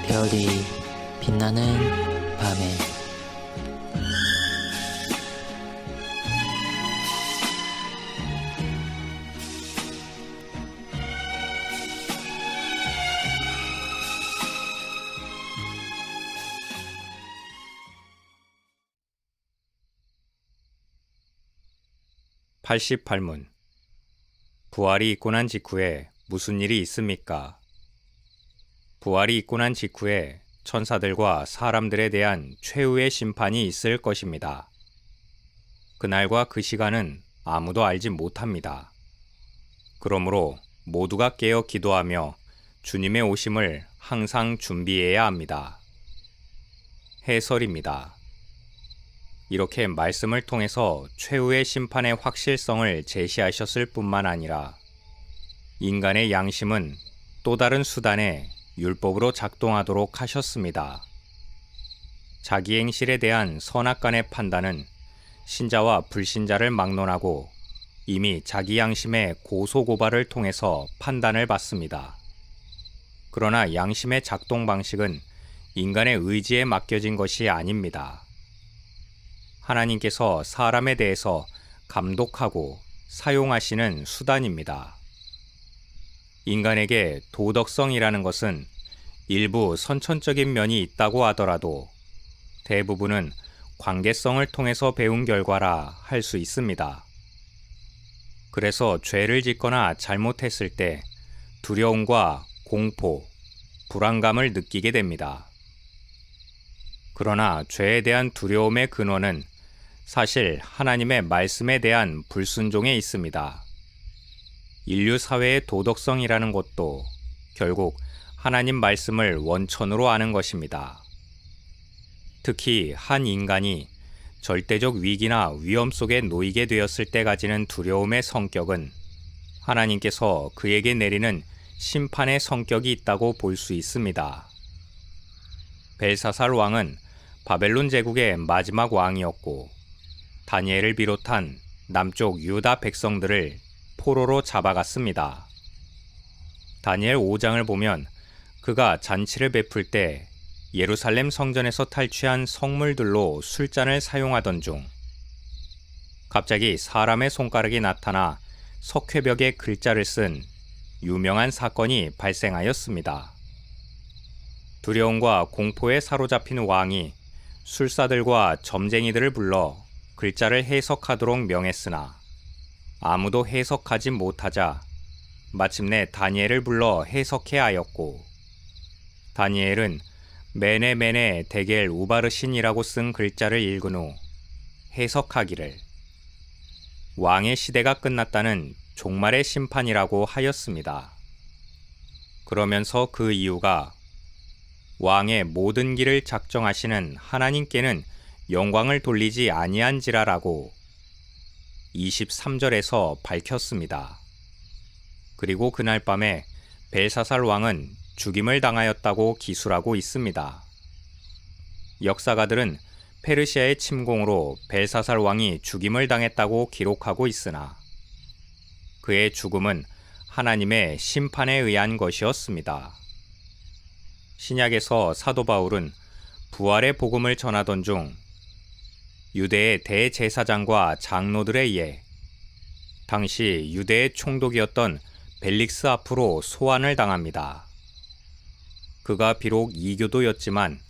별이 빛나는 밤에 (88문) 부활이 있고 난 직후에 무슨 일이 있습니까? 부활이 있고 난 직후에 천사들과 사람들에 대한 최후의 심판이 있을 것입니다. 그날과 그 시간은 아무도 알지 못합니다. 그러므로 모두가 깨어 기도하며 주님의 오심을 항상 준비해야 합니다. 해설입니다. 이렇게 말씀을 통해서 최후의 심판의 확실성을 제시하셨을 뿐만 아니라 인간의 양심은 또 다른 수단의 율법으로 작동하도록 하셨습니다. 자기 행실에 대한 선악간의 판단은 신자와 불신자를 막론하고 이미 자기 양심의 고소고발을 통해서 판단을 받습니다. 그러나 양심의 작동 방식은 인간의 의지에 맡겨진 것이 아닙니다. 하나님께서 사람에 대해서 감독하고 사용하시는 수단입니다. 인간에게 도덕성이라는 것은 일부 선천적인 면이 있다고 하더라도 대부분은 관계성을 통해서 배운 결과라 할 수 있습니다. 그래서 죄를 짓거나 잘못했을 때 두려움과 공포, 불안감을 느끼게 됩니다. 그러나 죄에 대한 두려움의 근원은 사실 하나님의 말씀에 대한 불순종에 있습니다. 인류 사회의 도덕성이라는 것도 결국 하나님 말씀을 원천으로 아는 것입니다. 특히 한 인간이 절대적 위기나 위험 속에 놓이게 되었을 때 가지는 두려움의 성격은 하나님께서 그에게 내리는 심판의 성격이 있다고 볼 수 있습니다. 벨사살 왕은 바벨론 제국의 마지막 왕이었고 다니엘을 비롯한 남쪽 유다 백성들을 포로로 잡아갔습니다. 다니엘 5장을 보면 그가 잔치를 베풀 때 예루살렘 성전에서 탈취한 성물들로 술잔을 사용하던 중 갑자기 사람의 손가락이 나타나 석회벽에 글자를 쓴 유명한 사건이 발생하였습니다. 두려움과 공포에 사로잡힌 왕이 술사들과 점쟁이들을 불러 글자를 해석하도록 명했으나 아무도 해석하지 못하자 마침내 다니엘을 불러 해석해 하였고 다니엘은 메네 데겔 우바르신이라고 쓴 글자를 읽은 후 해석하기를 왕의 시대가 끝났다는 종말의 심판이라고 하였습니다. 그러면서 그 이유가 왕의 모든 길을 작정하시는 하나님께는 영광을 돌리지 아니한지라라고 23절에서 밝혔습니다. 그리고 그날 밤에 벨사살 왕은 죽임을 당하였다고 기술하고 있습니다. 역사가들은 페르시아의 침공으로 벨사살 왕이 죽임을 당했다고 기록하고 있으나 그의 죽음은 하나님의 심판에 의한 것이었습니다. 신약에서 사도 바울은 부활의 복음을 전하던 중 유대의 대제사장과 장로들에 의해 당시 유대의 총독이었던 벨릭스 앞으로 소환을 당합니다. 그가 비록 이교도였지만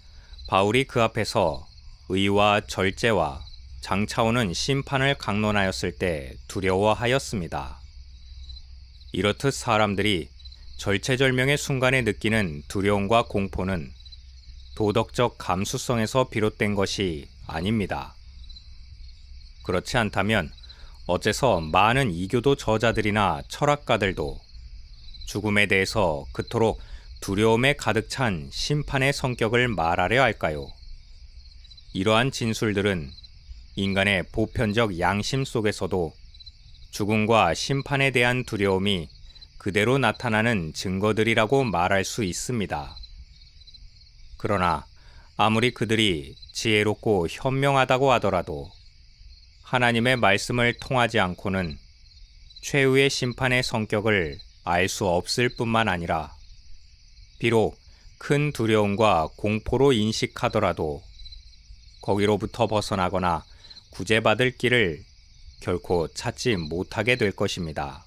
바울이 그 앞에서 의와 절제와 장차오는 심판을 강론하였을 때 두려워하였습니다. 이렇듯 사람들이 절체절명의 순간에 느끼는 두려움과 공포는 도덕적 감수성에서 비롯된 것이 아닙니다. 그렇지 않다면 어째서 많은 이교도 저자들이나 철학가들도 죽음에 대해서 그토록 두려움에 가득 찬 심판의 성격을 말하려 할까요? 이러한 진술들은 인간의 보편적 양심 속에서도 죽음과 심판에 대한 두려움이 그대로 나타나는 증거들이라고 말할 수 있습니다. 그러나 아무리 그들이 지혜롭고 현명하다고 하더라도 하나님의 말씀을 통하지 않고는 최후의 심판의 성격을 알 수 없을 뿐만 아니라 비록 큰 두려움과 공포로 인식하더라도 거기로부터 벗어나거나 구제받을 길을 결코 찾지 못하게 될 것입니다.